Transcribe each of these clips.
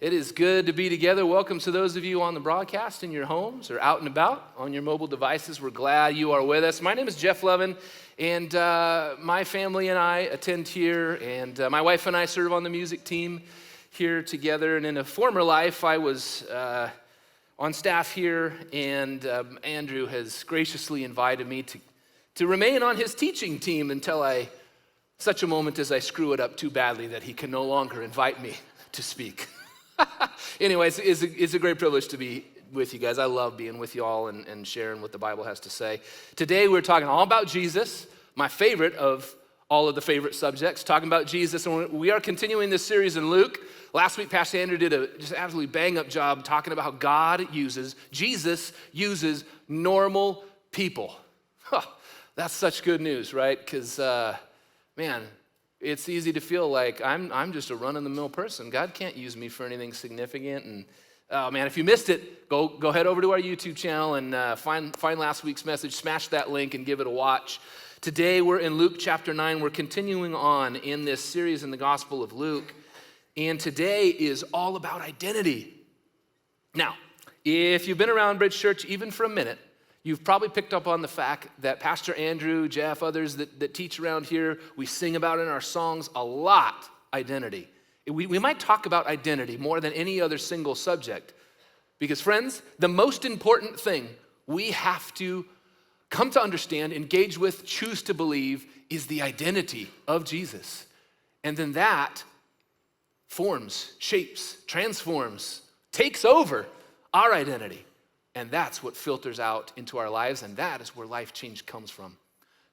It is good to be together. Welcome to those of you on the broadcast in your homes or out and about on your mobile devices. We're glad you are with us. My name is Jeff Loven, and my family and I attend here, and my wife and I serve on the music team here together. And in a former life, I was on staff here, and Andrew has graciously invited me to remain on his teaching team until such a moment as I screw it up too badly that he can no longer invite me to speak. Anyways, it's a great privilege to be with you guys. I love being with you all and sharing what the Bible has to say. Today we're talking all about Jesus, my favorite of all of the favorite subjects, talking about Jesus. And we are continuing this series in Luke. Last week, Pastor Andrew did a just absolutely bang-up job talking about how Jesus uses normal people. That's such good news, right? Because, man, it's easy to feel like I'm just a run-of-the-mill person. God can't use me for anything significant. And, oh, man, if you missed it, go head over to our YouTube channel and find last week's message, smash that link and give it a watch. Today, we're in Luke chapter 9. We're continuing on in this series in the Gospel of Luke. And today is all about identity. Now, if you've been around Bridge Church even for a minute, you've probably picked up on the fact that Pastor Andrew, Jeff, others that teach around here, we sing about in our songs a lot, identity. We might talk about identity more than any other single subject. Because friends, the most important thing we have to come to understand, engage with, choose to believe is the identity of Jesus. And then that forms, shapes, transforms, takes over our identity. And that's what filters out into our lives, and that is where life change comes from.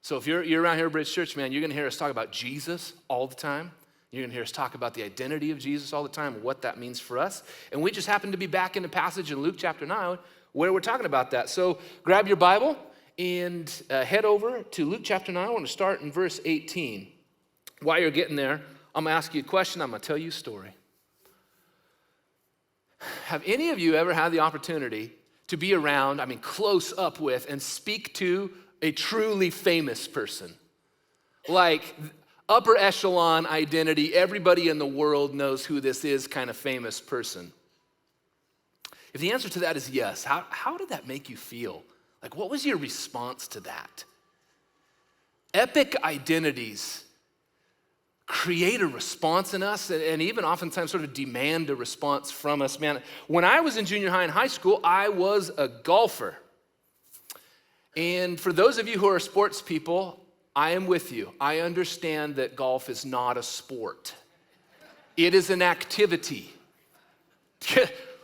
So if you're around here at Bridge Church, man, you're gonna hear us talk about Jesus all the time. You're gonna hear us talk about the identity of Jesus all the time, what that means for us. And we just happen to be back in the passage in Luke chapter 9 where we're talking about that. So grab your Bible and head over to Luke chapter 9. I want to start in verse 18. While you're getting there, I'm gonna ask you a question, I'm gonna tell you a story. Have any of you ever had the opportunity to be around, close up with, and speak to a truly famous person? Like upper echelon identity, everybody in the world knows who this is, kind of famous person. If the answer to that is yes, how did that make you feel? Like, what was your response to that? Epic identities create a response in us and even oftentimes sort of demand a response from us. Man, when I was in junior high and high school, I was a golfer. And for those of you who are sports people, I am with you. I understand that golf is not a sport. It is an activity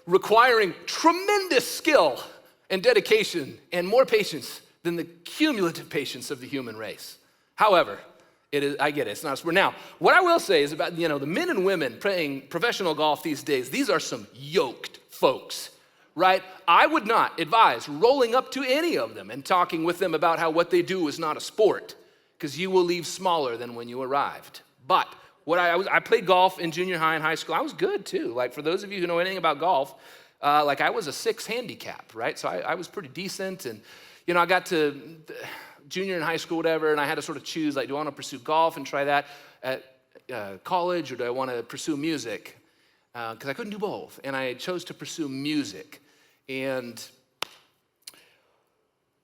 requiring tremendous skill and dedication and more patience than the cumulative patience of the human race. However, I get it, it's not a sport. Now, what I will say is about, the men and women playing professional golf these days, these are some yoked folks, right? I would not advise rolling up to any of them and talking with them about how what they do is not a sport, because you will leave smaller than when you arrived. But I played golf in junior high and high school. I was good too. Like, for those of you who know anything about golf, I was a 6 handicap, right? So I was pretty decent, and I got to junior in high school, whatever, and I had to sort of choose, like, do I want to pursue golf and try that at college, or do I want to pursue music? Because I couldn't do both, and I chose to pursue music. And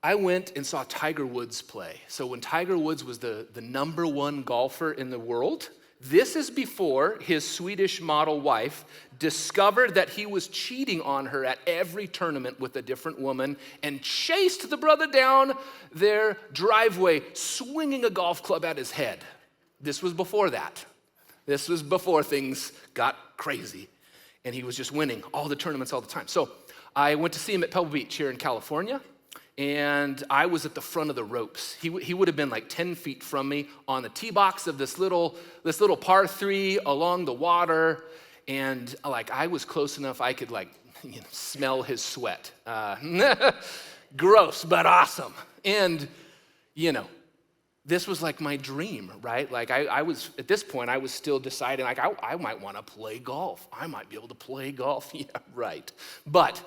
I went and saw Tiger Woods play. So when Tiger Woods was the number one golfer in the world, this is before his Swedish model wife discovered that he was cheating on her at every tournament with a different woman and chased the brother down their driveway, swinging a golf club at his head. This was before that. This was before things got crazy. And he was just winning all the tournaments all the time. So I went to see him at Pebble Beach here in California. And I was at the front of the ropes. He would have been like 10 feet from me on the tee box of this little par 3 along the water. And I was close enough I could smell his sweat. Gross, but awesome. And, this was like my dream, right? I was, at this point, I was still deciding, I might want to play golf. I might be able to play golf. Yeah, right. But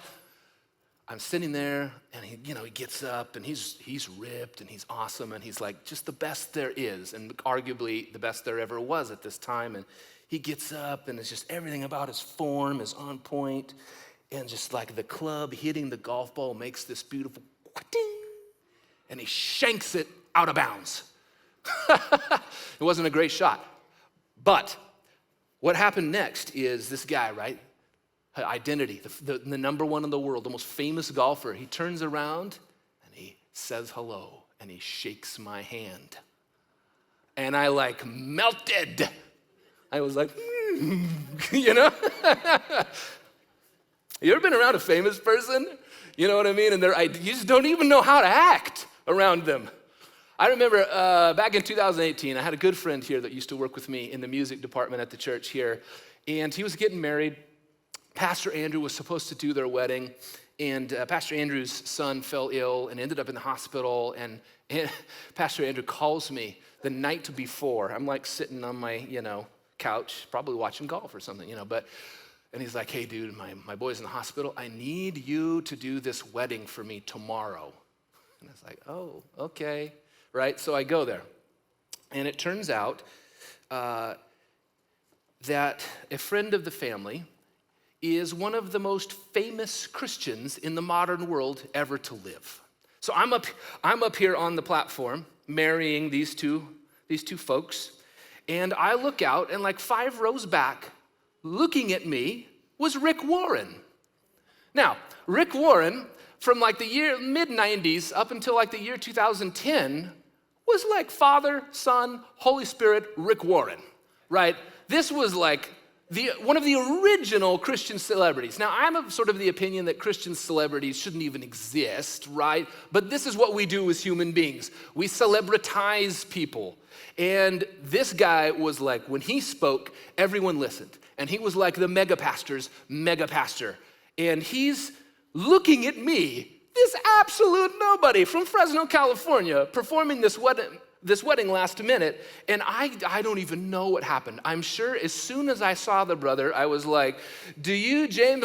I'm sitting there, and he gets up, and he's ripped, and he's awesome, and he's like just the best there is, and arguably the best there ever was at this time. And He gets up and it's just everything about his form is on point, and just like the club hitting the golf ball makes this beautiful ding, and he shanks it out of bounds. It wasn't a great shot. But what happened next is this guy, right? Identity, the number one in the world, the most famous golfer. He turns around and he says hello and he shakes my hand. And I like melted. I was like, you know? You ever been around a famous person? You know what I mean? And you just don't even know how to act around them. I remember back in 2018, I had a good friend here that used to work with me in the music department at the church here, and he was getting married. Pastor Andrew was supposed to do their wedding, and Pastor Andrew's son fell ill and ended up in the hospital, and Pastor Andrew calls me the night before. I'm like sitting on my, couch, probably watching golf or something, and he's like, hey, dude, my boy's in the hospital. I need you to do this wedding for me tomorrow. And I was like, oh, okay. Right, so I go there, and it turns out that a friend of the family is one of the most famous Christians in the modern world ever to live. So I'm up here on the platform marrying these two folks, and I look out, and like 5 rows back, looking at me, was Rick Warren. Now, Rick Warren, from like the mid-90s up until like the year 2010, was like Father, Son, Holy Spirit, Rick Warren, right? This was like one of the original Christian celebrities. Now, I'm of sort of the opinion that Christian celebrities shouldn't even exist, right? But this is what we do as human beings. We celebritize people. And this guy was like, when he spoke, everyone listened. And he was like the mega pastor's mega pastor. And he's looking at me, this absolute nobody from Fresno, California, performing this wedding last minute, and I don't even know what happened. I'm sure as soon as I saw the brother, I was like, do you, James,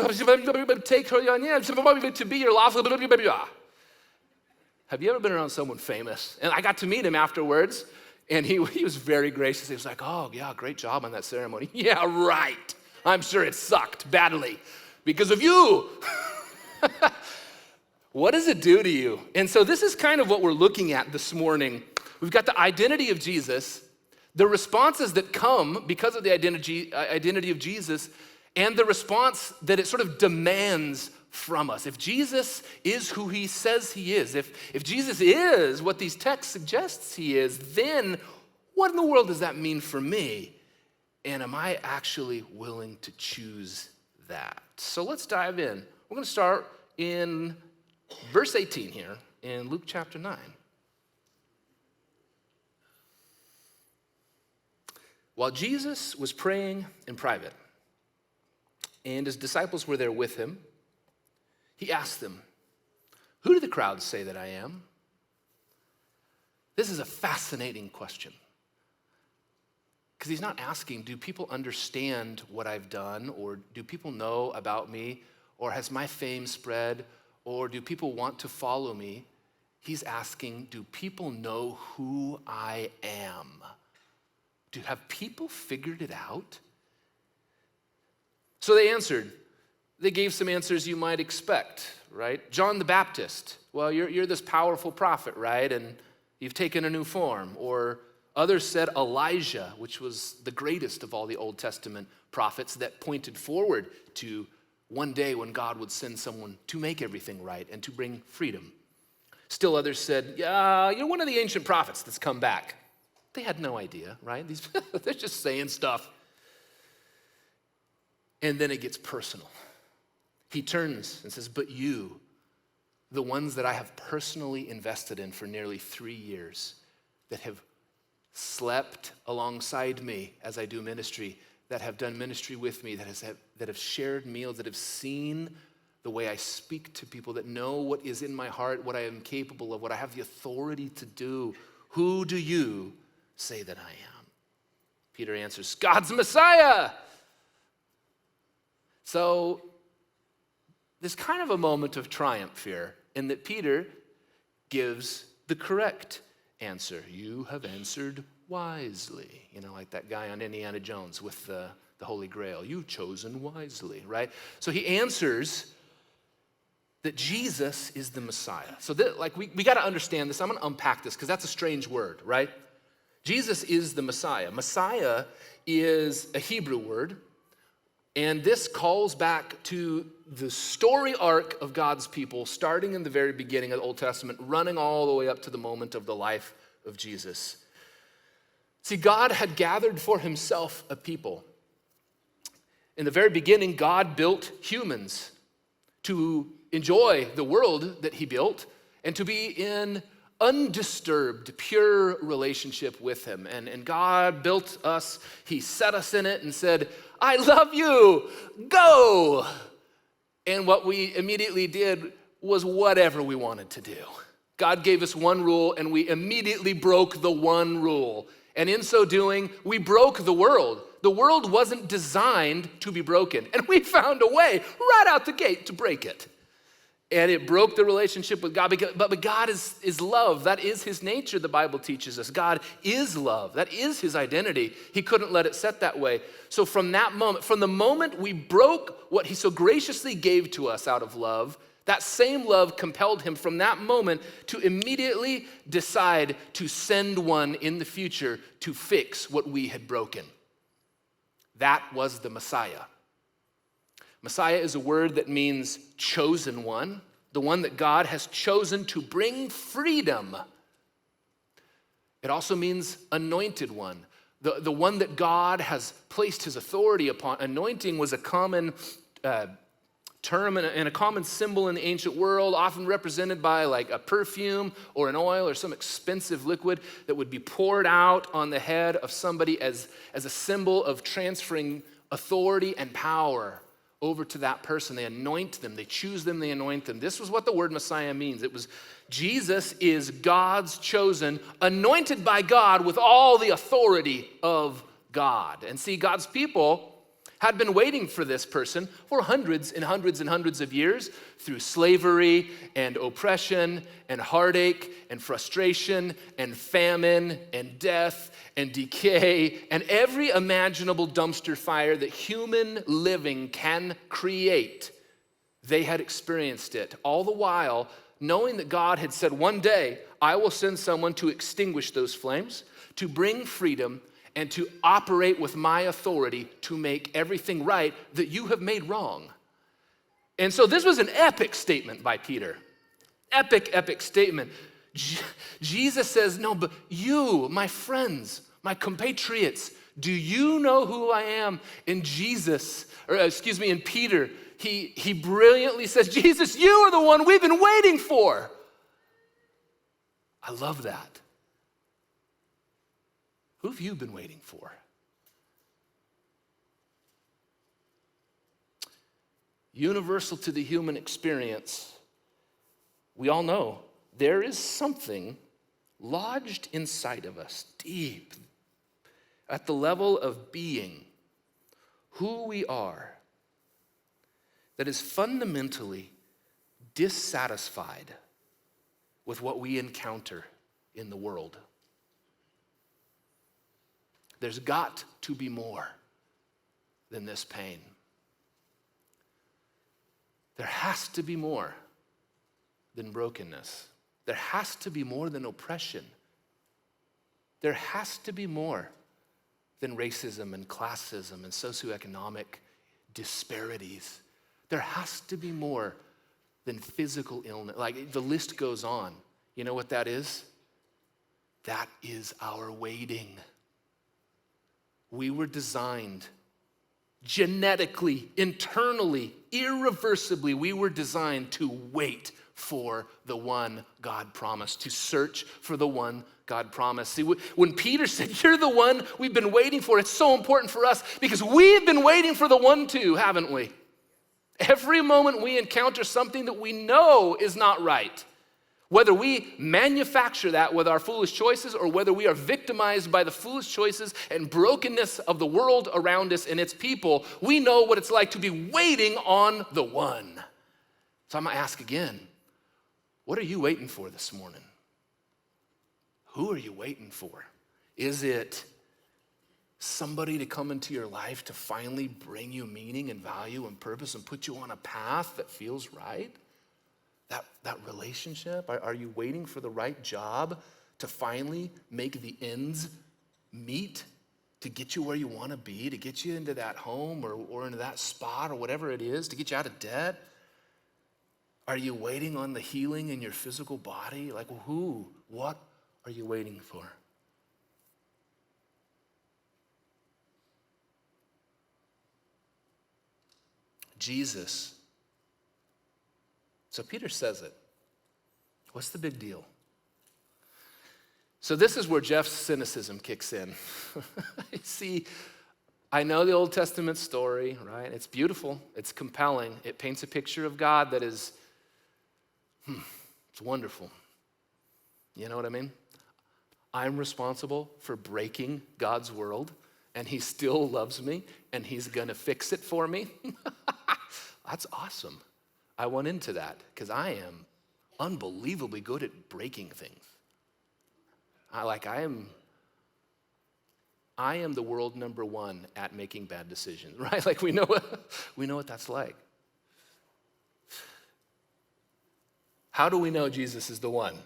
take her to be your lawful? Have you ever been around someone famous? And I got to meet him afterwards, and he was very gracious. He was like, oh, yeah, great job on that ceremony. Yeah, right. I'm sure it sucked badly because of you. What does it do to you? And so this is kind of what we're looking at this morning. We've got the identity of Jesus, the responses that come because of the identity of Jesus, and the response that it sort of demands from us. If Jesus is who he says he is, if Jesus is what these texts suggests he is, then what in the world does that mean for me? And am I actually willing to choose that? So let's dive in. We're going to start in verse 18 here in Luke chapter 9. While Jesus was praying in private, and his disciples were there with him, he asked them, who do the crowds say that I am? This is a fascinating question. Because he's not asking, do people understand what I've done? Or do people know about me? Or has my fame spread? Or do people want to follow me? He's asking, do people know who I am? Have people figured it out? So they answered. They gave some answers you might expect, right? John the Baptist. Well, you're this powerful prophet, right? And you've taken a new form. Or others said Elijah, which was the greatest of all the Old Testament prophets that pointed forward to one day when God would send someone to make everything right and to bring freedom. Still others said, yeah, you're one of the ancient prophets that's come back. They had no idea, right? They're just saying stuff. And then it gets personal. He turns and says, but you, the ones that I have personally invested in for nearly 3 years, that have slept alongside me as I do ministry, that have done ministry with me, that have shared meals, that have seen the way I speak to people, that know what is in my heart, what I am capable of, what I have the authority to do. Who do you say that I am? Peter answers, God's Messiah. So there's kind of a moment of triumph here in that Peter gives the correct answer. You have answered wisely. Like that guy on Indiana Jones with the Holy Grail. You've chosen wisely, right? So he answers that Jesus is the Messiah. So we got to understand this. I'm going to unpack this because that's a strange word, right? Jesus is the Messiah. Messiah is a Hebrew word, and this calls back to the story arc of God's people, starting in the very beginning of the Old Testament, running all the way up to the moment of the life of Jesus. See, God had gathered for himself a people. In the very beginning, God built humans to enjoy the world that he built and to be in undisturbed, pure relationship with him. And God built us, he set us in it and said, I love you, go. And what we immediately did was whatever we wanted to do. God gave us one rule and we immediately broke the one rule. And in so doing, we broke the world. The world wasn't designed to be broken. And we found a way right out the gate to break it. And it broke the relationship with God. But God is love. That is his nature, the Bible teaches us. God is love. That is his identity. He couldn't let it set that way. So from that moment, from the moment we broke what he so graciously gave to us out of love, that same love compelled him from that moment to immediately decide to send one in the future to fix what we had broken. That was the Messiah. Messiah is a word that means chosen one, the one that God has chosen to bring freedom. It also means anointed one, the one that God has placed his authority upon. Anointing was a common term and a common symbol in the ancient world, often represented by like a perfume or an oil or some expensive liquid that would be poured out on the head of somebody as a symbol of transferring authority and power over to that person. They anoint them, they choose them, they anoint them. This was what the word Messiah means. It was Jesus is God's chosen, anointed by God with all the authority of God. And see, God's people had been waiting for this person for hundreds and hundreds and hundreds of years through slavery and oppression and heartache and frustration and famine and death and decay and every imaginable dumpster fire that human living can create. They had experienced it, all the while knowing that God had said, one day I will send someone to extinguish those flames, to bring freedom, and to operate with my authority to make everything right that you have made wrong. And so this was an epic statement by Peter. Epic statement. Jesus says, no, but you, my friends, my compatriots, do you know who I am? And Peter, he brilliantly says, Jesus, you are the one we've been waiting for. I love that. Who have you been waiting for? Universal to the human experience, we all know there is something lodged inside of us, deep, at the level of being, who we are, that is fundamentally dissatisfied with what we encounter in the world. There's got to be more than this pain. There has to be more than brokenness. There has to be more than oppression. There has to be more than racism and classism and socioeconomic disparities. There has to be more than physical illness. Like the list goes on. You know what that is? That is our waiting. We were designed genetically, internally, irreversibly, we were designed to wait for the one God promised, to search for the one God promised. See, when Peter said, you're the one we've been waiting for, it's so important for us because we've been waiting for the one too, haven't we? Every moment we encounter something that we know is not right, whether we manufacture that with our foolish choices or whether we are victimized by the foolish choices and brokenness of the world around us and its people, we know what it's like to be waiting on the one. So I'm gonna ask again, what are you waiting for this morning? Who are you waiting for? Is it somebody to come into your life to finally bring you meaning and value and purpose and put you on a path that feels right? That relationship? Are you waiting for the right job to finally make the ends meet, to get you where you want to be, to get you into that home or into that spot or whatever it is, to get you out of debt? Are you waiting on the healing in your physical body? Like who? What are you waiting for? Jesus. So Peter says it. What's the big deal? So this is where Jeff's cynicism kicks in. See, I know the Old Testament story, right? It's beautiful. It's compelling. It paints a picture of God that is, it's wonderful. You know what I mean? I'm responsible for breaking God's world, and he still loves me, and he's gonna fix it for me. That's awesome. I went into that because I am unbelievably good at breaking things. I am the world number one at making bad decisions, right? Like we know what that's like. How do we know Jesus is the one?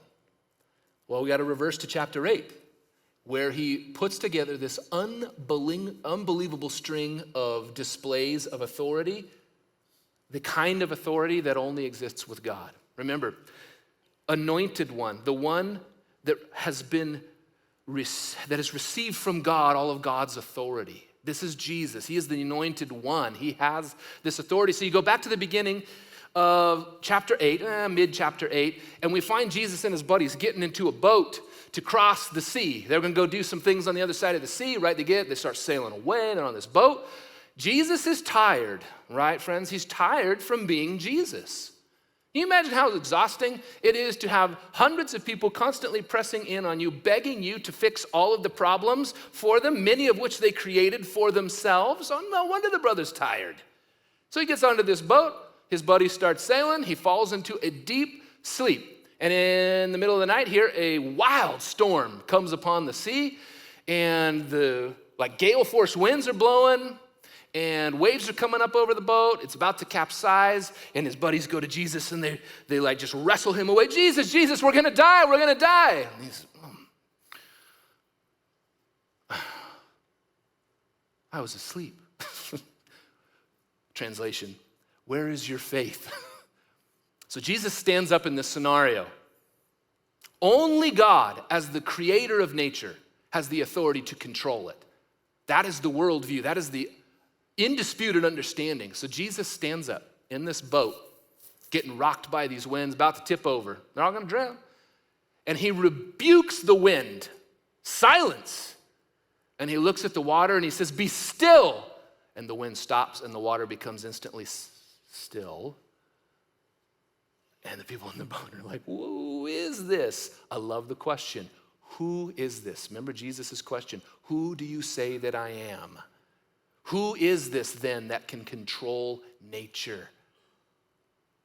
Well, we got to reverse to chapter 8, where he puts together this unbelievable string of displays of authority, the kind of authority that only exists with God. Remember, anointed one, the one that has received from God all of God's authority. This is Jesus. He is the anointed one. He has this authority. So you go back to the beginning of chapter 8, mid-chapter 8, and we find Jesus and his buddies getting into a boat to cross the sea. They're going to go do some things on the other side of the sea, right? They start sailing away. They're on this boat. Jesus is tired, right, friends? He's tired from being Jesus. Can you imagine how exhausting it is to have hundreds of people constantly pressing in on you, begging you to fix all of the problems for them, many of which they created for themselves? Oh, no wonder the brother's tired. So he gets onto this boat. His buddy starts sailing. He falls into a deep sleep. And in the middle of the night here, a wild storm comes upon the sea, and the gale force winds are blowing, and waves are coming up over the boat. It's about to capsize, and his buddies go to Jesus, and they just wrestle him away. Jesus, we're gonna die. And he's, I was asleep. Translation, where is your faith? So Jesus stands up in this scenario. Only God, as the creator of nature, has the authority to control it. That is the worldview. That is the indisputed understanding. So Jesus stands up in this boat, getting rocked by these winds, about to tip over. They're all gonna drown. And he rebukes the wind, silence. And he looks at the water and he says, be still. And the wind stops and the water becomes instantly still. And the people in the boat are like, who is this? I love the question. Who is this? Remember Jesus' question. Who do you say that I am? Who is this then that can control nature?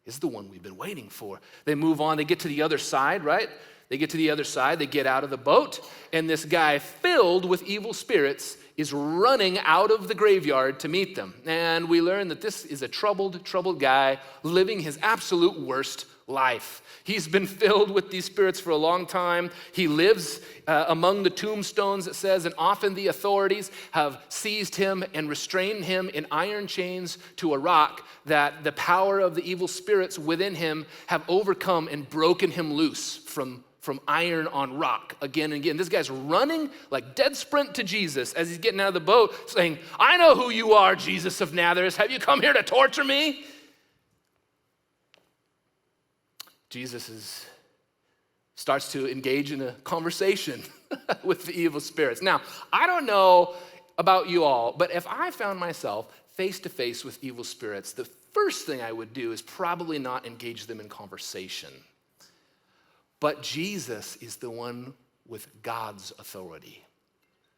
Is the one we've been waiting for. They move on, they get to the other side, right? They get to the other side, they get out of the boat, and this guy filled with evil spirits is running out of the graveyard to meet them. And we learn that this is a troubled guy living his absolute worst life. He's been filled with these spirits for a long time. He lives among the tombstones, it says, and often the authorities have seized him and restrained him in iron chains to a rock that the power of the evil spirits within him have overcome and broken him loose from iron on rock again and again. This guy's running like dead sprint to Jesus as he's getting out of the boat saying, I know who you are, Jesus of Nazareth. Have you come here to torture me? Jesus starts to engage in a conversation with the evil spirits. Now, I don't know about you all, but if I found myself face to face with evil spirits, the first thing I would do is probably not engage them in conversation. But Jesus is the one with God's authority.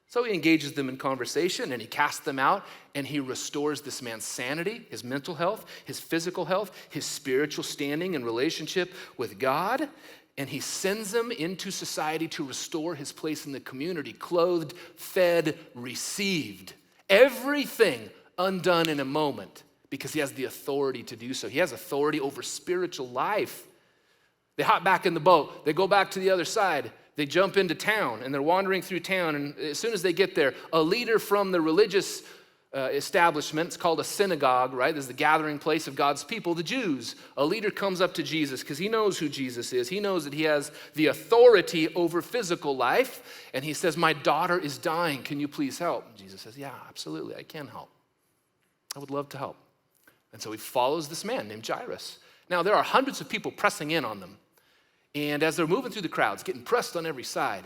So he engages them in conversation and he casts them out and he restores this man's sanity, his mental health, his physical health, his spiritual standing and relationship with God. and he sends him into society to restore his place in the community, clothed, fed, received. Everything undone in a moment because he has the authority to do so. He has authority over spiritual life. They hop back in the boat. They go back to the other side. They jump into town, and they're wandering through town, and as soon as they get there, a leader from the religious establishment, it's called a synagogue, right? This is the gathering place of God's people, the Jews. A leader comes up to Jesus because he knows who Jesus is. He knows that he has the authority over physical life, and he says, my daughter is dying. Can you please help? And Jesus says, yeah, absolutely, I can help. I would love to help. And so he follows this man named Jairus. Now, there are hundreds of people pressing in on them. And as they're moving through the crowds, getting pressed on every side,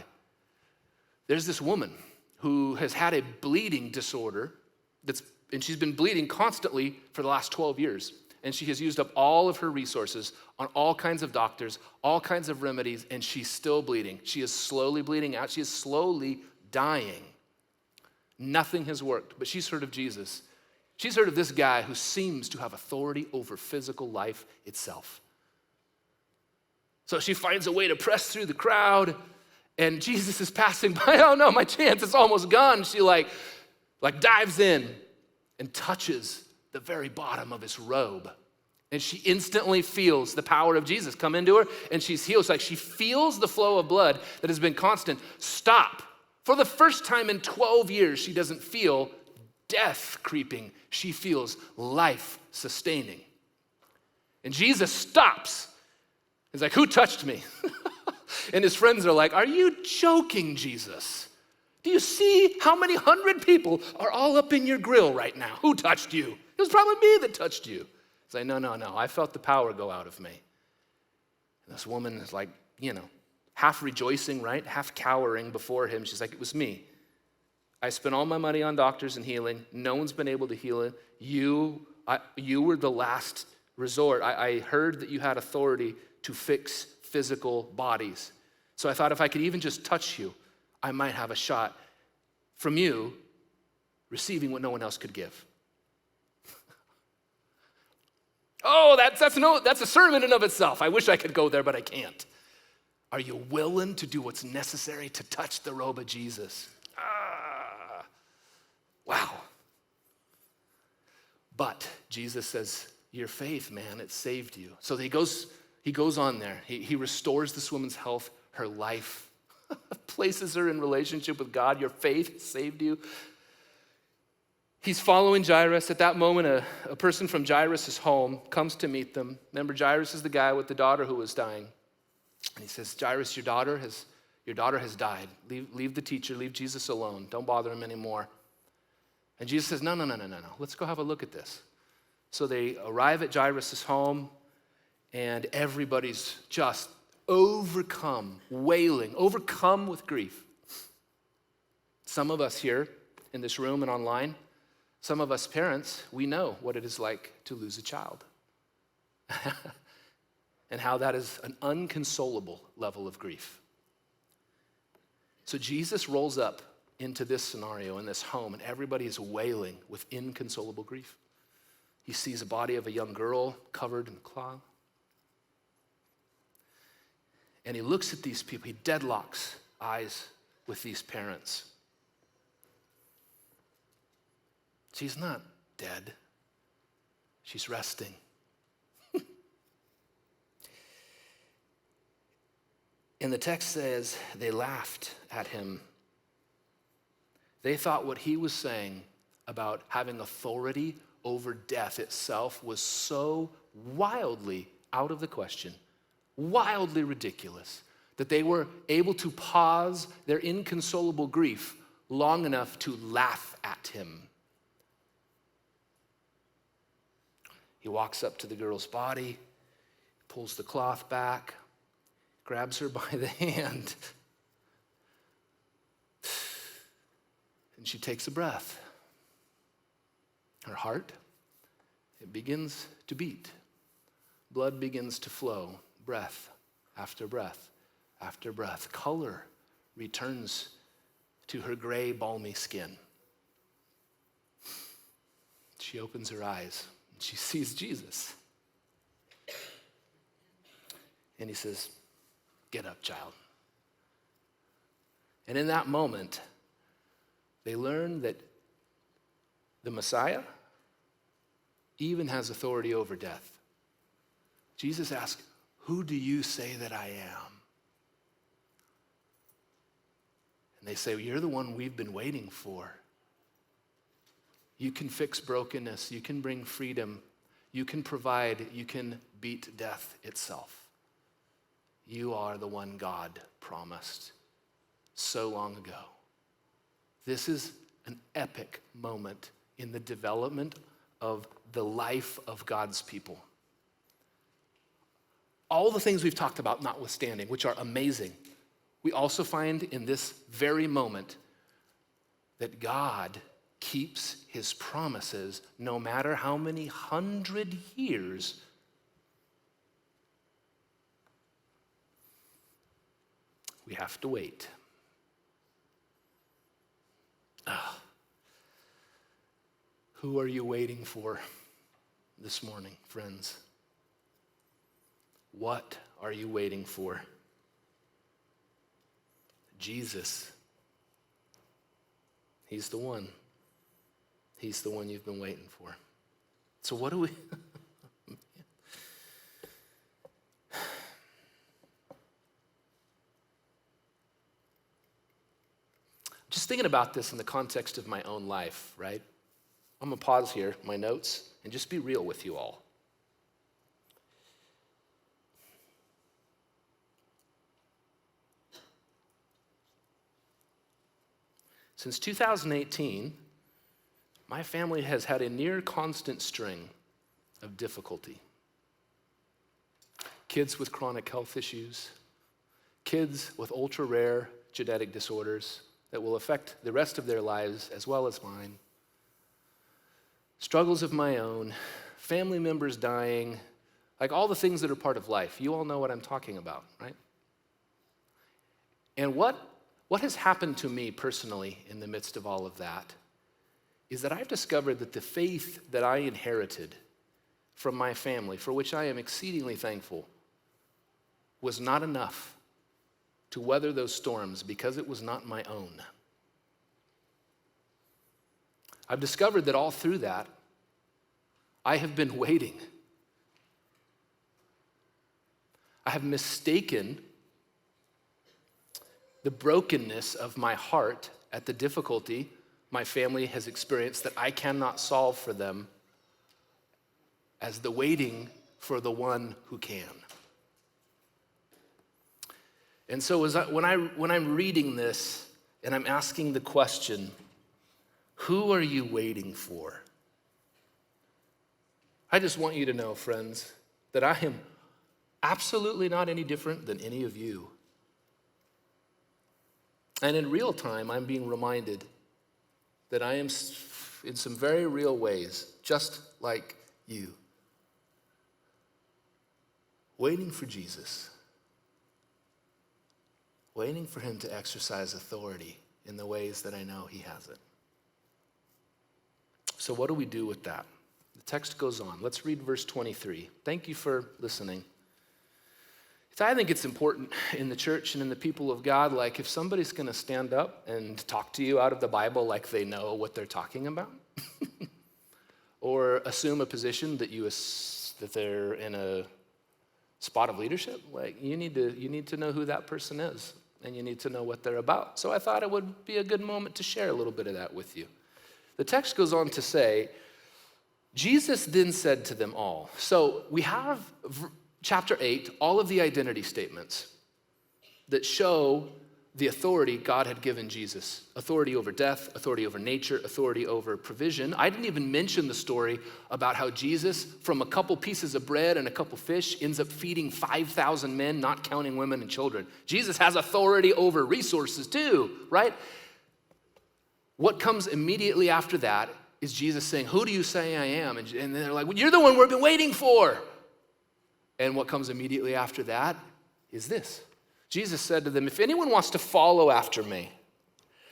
there's this woman who has had a bleeding disorder, and she's been bleeding constantly for the last 12 years. And she has used up all of her resources on all kinds of doctors, all kinds of remedies, and she's still bleeding. She is slowly bleeding out. She is slowly dying. Nothing has worked, but she's heard of Jesus. She's heard of this guy who seems to have authority over physical life itself. So she finds a way to press through the crowd, and Jesus is passing by. Oh no, my chance is almost gone. She like dives in and touches the very bottom of his robe. And she instantly feels the power of Jesus come into her, and she's healed. It's like she feels the flow of blood that has been constant stop. For the first time in 12 years, she doesn't feel death creeping. She feels life sustaining. And Jesus stops. He's like, who touched me? And his friends are like, are you joking, Jesus? Do you see how many 100 people are all up in your grill right now? Who touched you? It was probably me that touched you. He's like, no. I felt the power go out of me. And this woman is like, half rejoicing, right? Half cowering before him. She's like, it was me. I spent all my money on doctors and healing. No one's been able to heal it. You were the last resort. I heard that you had authority to fix physical bodies. So I thought if I could even just touch you, I might have a shot from you receiving what no one else could give. Oh, that's a sermon in and of itself. I wish I could go there, but I can't. Are you willing to do what's necessary to touch the robe of Jesus? Wow. But Jesus says, your faith, man, it saved you. So he goes on there. He restores this woman's health, her life, places her in relationship with God. Your faith saved you. He's following Jairus. At that moment, a person from Jairus' home comes to meet them. Remember, Jairus is the guy with the daughter who was dying. And he says, Jairus, your daughter has died. Leave the teacher, leave Jesus alone. Don't bother him anymore. And Jesus says, no. Let's go have a look at this. So they arrive at Jairus' home, and everybody's just overcome, wailing, overcome with grief. Some of us here in this room and online, some of us parents, we know what it is like to lose a child and how that is an unconsolable level of grief. So Jesus rolls up into this scenario in this home, and everybody is wailing with inconsolable grief. He sees a body of a young girl covered in cloth. And he looks at these people. He deadlocks eyes with these parents. She's not dead. She's resting. And the text says they laughed at him. They thought what he was saying about having authority over death itself was so wildly out of the question, wildly ridiculous, that they were able to pause their inconsolable grief long enough to laugh at him. He walks up to the girl's body, pulls the cloth back, grabs her by the hand, and she takes a breath. Her heart, it begins to beat. Blood begins to flow, breath after breath after breath. Color returns to her gray, balmy skin. She opens her eyes and she sees Jesus. And he says, Get up, child. And in that moment, they learn that the Messiah even has authority over death. Jesus asked, "Who do you say that I am?" And they say, well, "You're the one we've been waiting for. You can fix brokenness. You can bring freedom. You can provide. You can beat death itself. You are the one God promised so long ago." This is an epic moment in the development of the life of God's people. All the things we've talked about notwithstanding, which are amazing, we also find in this very moment that God keeps his promises no matter how many 100 years we have to wait. Who are you waiting for this morning, friends? What are you waiting for? Jesus. He's the one. He's the one you've been waiting for. So what do we... Just thinking about this in the context of my own life, right? I'm going to pause here, my notes, and just be real with you all. Since 2018, my family has had a near constant string of difficulty. Kids with chronic health issues, kids with ultra-rare genetic disorders that will affect the rest of their lives as well as mine, struggles of my own, family members dying, like all the things that are part of life. You all know what I'm talking about, right? And what has happened to me personally in the midst of all of that is that I've discovered that the faith that I inherited from my family, for which I am exceedingly thankful, was not enough to weather those storms because it was not my own. I've discovered that all through that, I have been waiting. I have mistaken the brokenness of my heart at the difficulty my family has experienced that I cannot solve for them as the waiting for the one who can. And so when I'm reading this and I'm asking the question, who are you waiting for? I just want you to know, friends, that I am absolutely not any different than any of you. And in real time, I'm being reminded that I am, in some very real ways, just like you, waiting for Jesus, waiting for him to exercise authority in the ways that I know he hasn't. So what do we do with that? The text goes on. Let's read verse 23. Thank you for listening. I think it's important in the church and in the people of God, like if somebody's going to stand up and talk to you out of the Bible like they know what they're talking about, or assume a position that they're in a spot of leadership, like you need to know who that person is, and you need to know what they're about. So I thought it would be a good moment to share a little bit of that with you. The text goes on to say, Jesus then said to them all. So we have chapter 8, all of the identity statements that show the authority God had given Jesus. Authority over death, authority over nature, authority over provision. I didn't even mention the story about how Jesus, from a couple pieces of bread and a couple fish, ends up feeding 5,000 men, not counting women and children. Jesus has authority over resources too, right? What comes immediately after that is Jesus saying, "Who do you say I am?" And they're like, "Well, you're the one we've been waiting for." And what comes immediately after that is this. Jesus said to them, "If anyone wants to follow after me,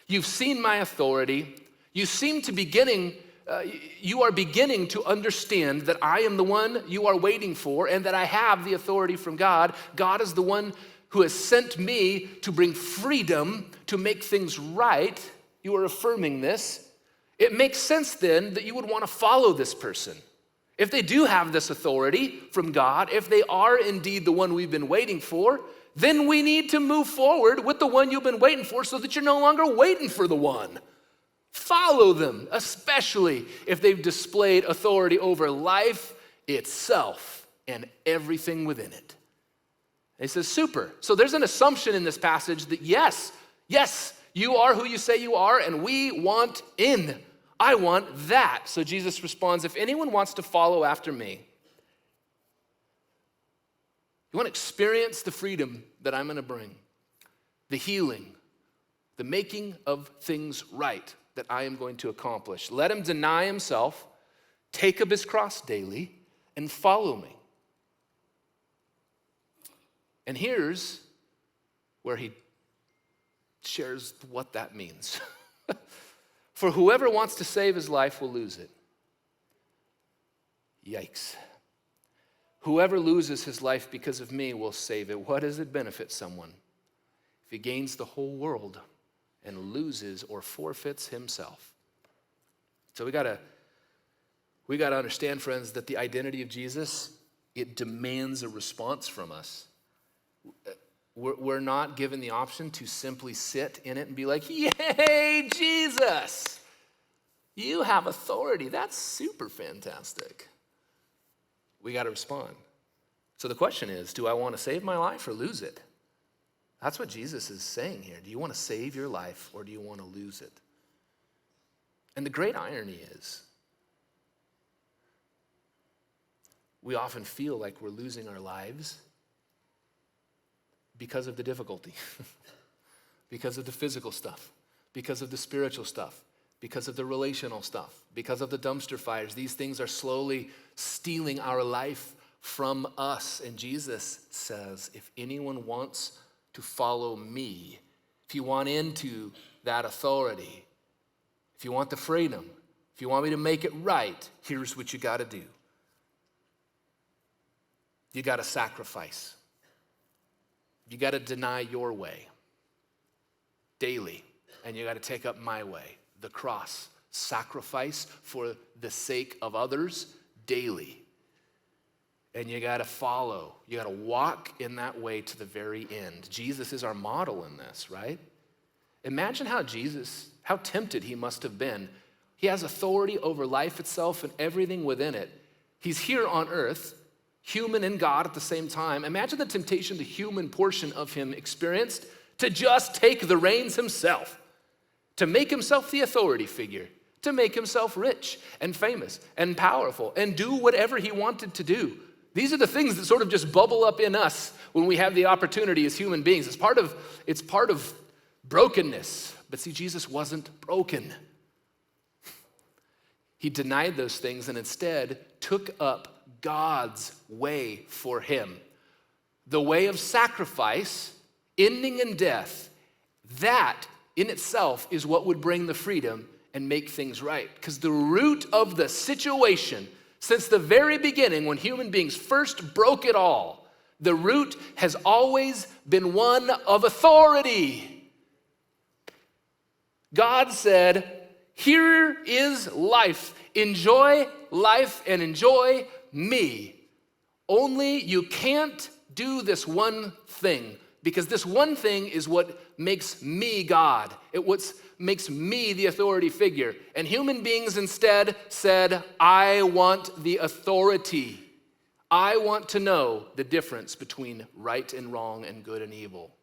you've seen my authority. You are beginning to understand that I am the one you are waiting for and that I have the authority from God. God is the one who has sent me to bring freedom, to make things right, you are affirming this, it makes sense then that you would want to follow this person. If they do have this authority from God, if they are indeed the one we've been waiting for, then we need to move forward with the one you've been waiting for so that you're no longer waiting for the one. Follow them, especially if they've displayed authority over life itself and everything within it. He says, super. So there's an assumption in this passage that yes, you are who you say you are, and we want in. I want that. So Jesus responds, if anyone wants to follow after me, you want to experience the freedom that I'm going to bring, the healing, the making of things right that I am going to accomplish. Let him deny himself, take up his cross daily, and follow me. And here's where he shares what that means. For whoever wants to save his life will lose it. Yikes. Whoever loses his life because of me will save it. What does it benefit someone if he gains the whole world and loses or forfeits himself? So we gotta understand, friends, that the identity of Jesus, it demands a response from us. We're not given the option to simply sit in it and be like, yay, Jesus, you have authority. That's super fantastic. We got to respond. So the question is, do I want to save my life or lose it? That's what Jesus is saying here. Do you want to save your life or do you want to lose it? And the great irony is, we often feel like we're losing our lives because of the difficulty, because of the physical stuff, because of the spiritual stuff, because of the relational stuff, because of the dumpster fires. These things are slowly stealing our life from us. And Jesus says, if anyone wants to follow me, if you want into that authority, if you want the freedom, if you want me to make it right, here's what you got to do. You got to sacrifice. You got to deny your way daily, and you got to take up my way, the cross, sacrifice for the sake of others daily. And you got to follow. You got to walk in that way to the very end. Jesus is our model in this, right? Imagine how tempted he must have been. He has authority over life itself and everything within it. He's here on earth, human and God at the same time. Imagine the temptation the human portion of him experienced to just take the reins himself, to make himself the authority figure, to make himself rich and famous and powerful and do whatever he wanted to do. These are the things that sort of just bubble up in us when we have the opportunity as human beings. It's part of brokenness. But see, Jesus wasn't broken. He denied those things and instead took up God's way for him. The way of sacrifice, ending in death, that in itself is what would bring the freedom and make things right. Because the root of the situation, since the very beginning when human beings first broke it all, the root has always been one of authority. God said, here is life. Enjoy life and enjoy me. Only you can't do this one thing, because this one thing is what makes me God. It what makes me the authority figure. And human beings instead said, I want the authority. I want to know the difference between right and wrong and good and evil.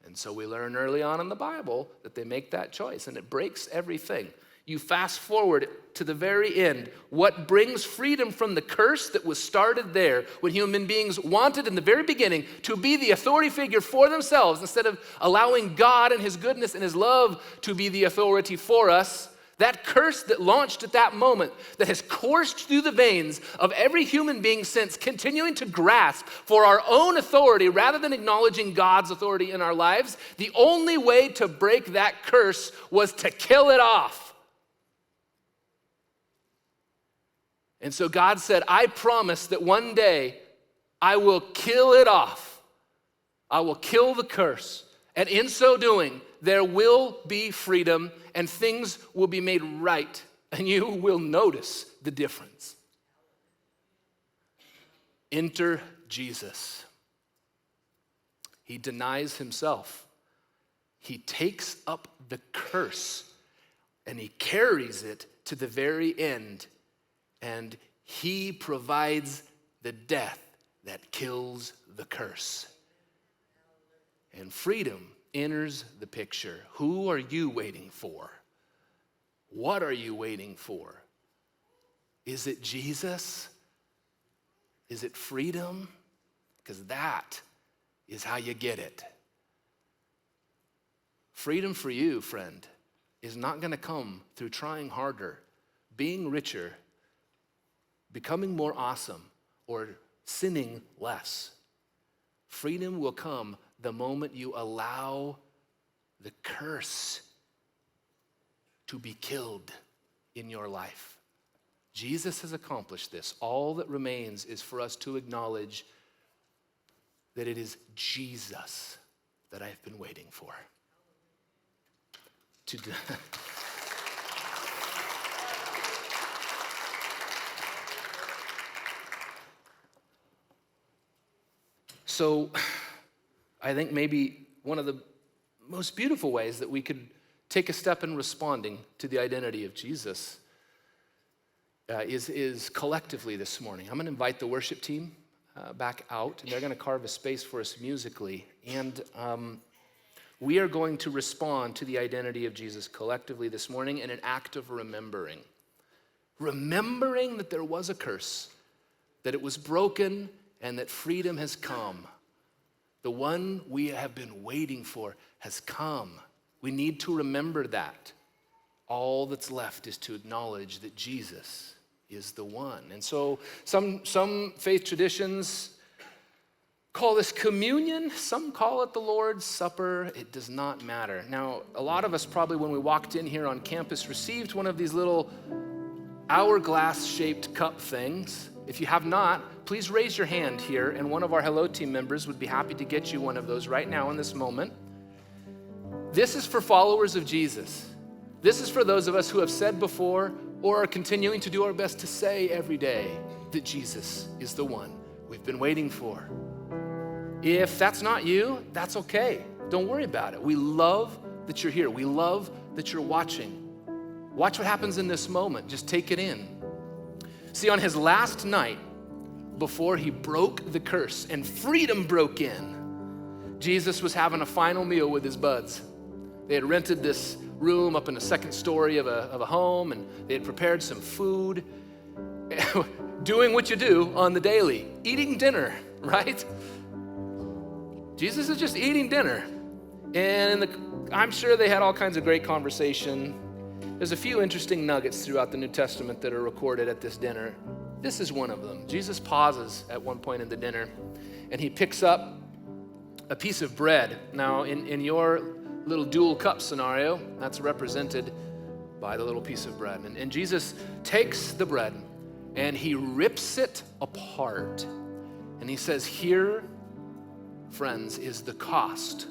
And so we learn early on in the Bible that they make that choice, and it breaks everything. You fast forward to the very end. What brings freedom from the curse that was started there when human beings wanted in the very beginning to be the authority figure for themselves instead of allowing God and his goodness and his love to be the authority for us? That curse that launched at that moment, that has coursed through the veins of every human being since, continuing to grasp for our own authority rather than acknowledging God's authority in our lives, the only way to break that curse was to kill it off. And so God said, I promise that one day I will kill it off. I will kill the curse. And in so doing, there will be freedom and things will be made right. And you will notice the difference. Enter Jesus. He denies himself. He takes up the curse and he carries it to the very end. And he provides the death that kills the curse. And freedom enters the picture. Who are you waiting for? What are you waiting for? Is it Jesus? Is it freedom? Because that is how you get it. Freedom for you, friend, is not going to come through trying harder, being richer, becoming more awesome, or sinning less. Freedom will come the moment you allow the curse to be killed in your life. Jesus has accomplished this. All that remains is for us to acknowledge that it is Jesus that I've been waiting for. So I think maybe one of the most beautiful ways that we could take a step in responding to the identity of Jesus is collectively this morning. I'm going to invite the worship team back out, and they're going to carve a space for us musically. And we are going to respond to the identity of Jesus collectively this morning in an act of remembering. Remembering that there was a curse, that it was broken, and that freedom has come. The one we have been waiting for has come. We need to remember that. All that's left is to acknowledge that Jesus is the one. And so some faith traditions call this communion. Some call it the Lord's Supper. It does not matter. Now, a lot of us probably when we walked in here on campus received one of these little hourglass-shaped cup things. If you have not, please raise your hand here, and one of our Hello Team members would be happy to get you one of those right now in this moment. This is for followers of Jesus. This is for those of us who have said before or are continuing to do our best to say every day that Jesus is the one we've been waiting for. If that's not you, that's okay. Don't worry about it. We love that you're here. We love that you're watching. Watch what happens in this moment. Just take it in. See, on his last night, before he broke the curse and freedom broke in, Jesus was having a final meal with his buds. They had rented this room up in the second story of a home, and they had prepared some food, doing what you do on the daily, eating dinner, right? Jesus is just eating dinner. And I'm sure they had all kinds of great conversation. There's a few interesting nuggets throughout the New Testament that are recorded at this dinner. This is one of them. Jesus pauses at one point in the dinner, and he picks up a piece of bread. Now, in your little dual cup scenario, that's represented by the little piece of bread. And Jesus takes the bread, and he rips it apart. And he says, here, friends, is the cost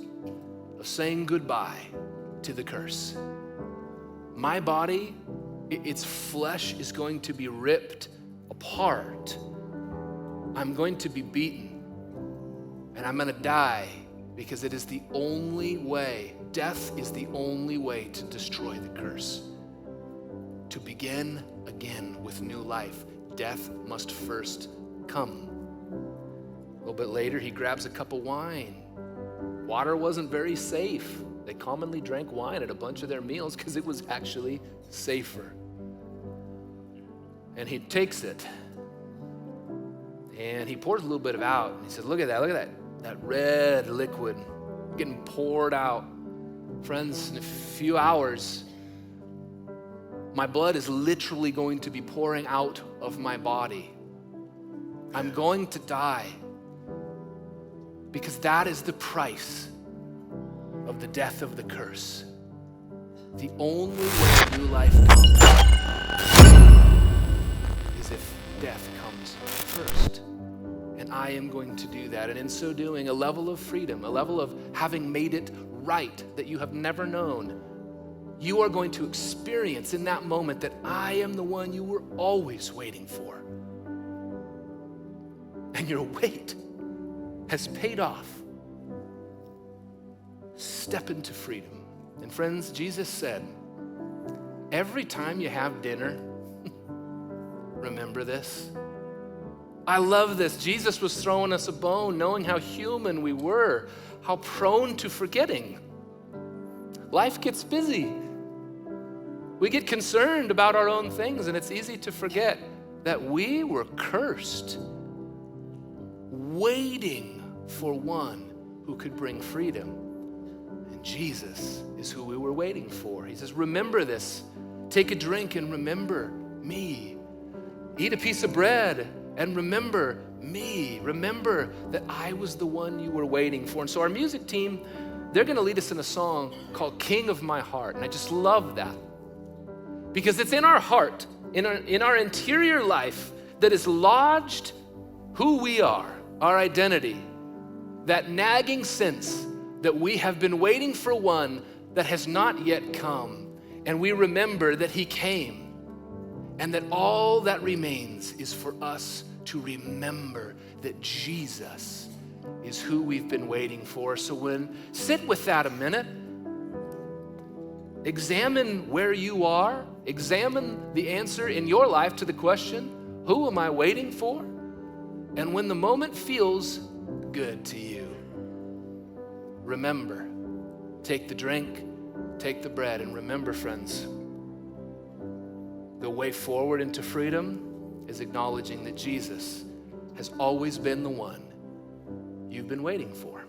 of saying goodbye to the curse. My body, its flesh is going to be ripped apart. I'm going to be beaten, and I'm going to die because it is the only way, death is the only way to destroy the curse. To begin again with new life, death must first come. A little bit later, he grabs a cup of wine. Water wasn't very safe. They commonly drank wine at a bunch of their meals because it was actually safer. And he takes it and he pours a little bit of out. And he says, look at that red liquid getting poured out. Friends, in a few hours, my blood is literally going to be pouring out of my body. I'm going to die because that is the price of the death of the curse. The only way new life comes is if death comes first. And I am going to do that. And in so doing, a level of freedom, a level of having made it right that you have never known, you are going to experience in that moment that I am the one you were always waiting for. And your wait has paid off. Step into freedom. And friends, Jesus said, every time you have dinner, remember this. I love this. Jesus was throwing us a bone, knowing how human we were, how prone to forgetting. Life gets busy. We get concerned about our own things, and it's easy to forget that we were cursed, waiting for one who could bring freedom. And Jesus is who we were waiting for. He says, remember this. Take a drink and remember me. Eat a piece of bread and remember me. Remember that I was the one you were waiting for. And so our music team, they're going to lead us in a song called King of My Heart. And I just love that because it's in our heart, in our interior life that is lodged who we are, our identity, that nagging sense that we have been waiting for one that has not yet come. And we remember that he came. And that all that remains is for us to remember that Jesus is who we've been waiting for. So sit with that a minute. Examine where you are. Examine the answer in your life to the question, who am I waiting for? And when the moment feels good to you, remember, take the drink, take the bread, and remember, friends, the way forward into freedom is acknowledging that Jesus has always been the one you've been waiting for.